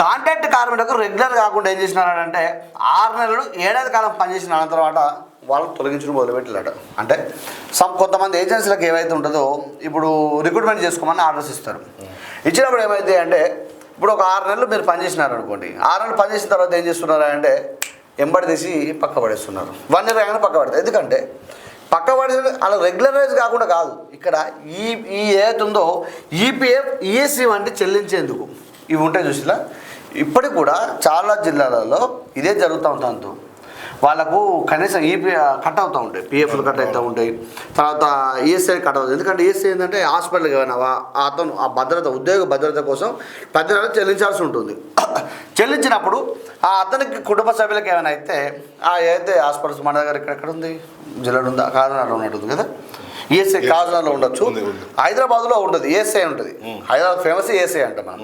Contract కార్మికులకు regular కాకుండా ఏం చేసినారంటే 6 నెలలు ఏడాది కాలం పనిచేసిన అనంతరం తర్వాత వాళ్ళు తొలగించడం మొదలుపెట్టారట. అంటే కొంతమంది ఏజెన్సీలకు ఏవైతే ఉంటుందో ఇప్పుడు రిక్రూట్మెంట్ చేసుకోమని ఆర్డర్స్ ఇస్తారు. ఇచ్చినప్పుడు ఏమైతే అంటే ఇప్పుడు ఒక 6 నెలలు మీరు పనిచేసినారు అనుకోండి, 6 నెలలు పనిచేసిన తర్వాత ఏం చేస్తున్నారా అంటే ఎంబడి తీసి పక్క పడేస్తున్నారు. 1 ఇయర్ అయినా పక్క పడతారు. ఎందుకంటే పక్క పడేసి అలా రెగ్యులరైజ్ కాకుండా కాదు, ఇక్కడ ఈ ఏదైతే ఉందో ఈపీఎఫ్ ఈఎస్సీ వంటి చెల్లించేందుకు ఇవి ఉంటాయి చూసిలా. ఇప్పటికి కూడా చాలా జిల్లాలలో ఇదే జరుగుతూ ఉంటుంది. వాళ్ళకు కనీసం ఈపీ కట్ అవుతూ ఉంటాయి, పిఎఫ్లు కట్ అవుతూ ఉంటాయి, తర్వాత ఈఎస్ఐ కట్ అవుతుంది. ఎందుకంటే ఈఎస్ఐ ఏంటంటే హాస్పిటల్కి ఏమైనా అతను ఆ భద్రత ఉద్యోగ భద్రత కోసం 10 నెలలు చెల్లించాల్సి ఉంటుంది. చెల్లించినప్పుడు ఆ అతనికి కుటుంబ సభ్యులకు ఏమైనా అయితే ఏదైతే హాస్పిటల్స్ మన దగ్గర ఎక్కడ ఉంది, జిల్లాలో ఉందా, కాకినాడలో ఉన్నట్టుంది కదా, ఈఎస్ఐ కాకినాడలో ఉండొచ్చు, హైదరాబాద్లో ఉంటుంది ఈఎస్ఐ ఉంటుంది. హైదరాబాద్ ఫేమస్ ఈఎస్ఐ అంట మనం.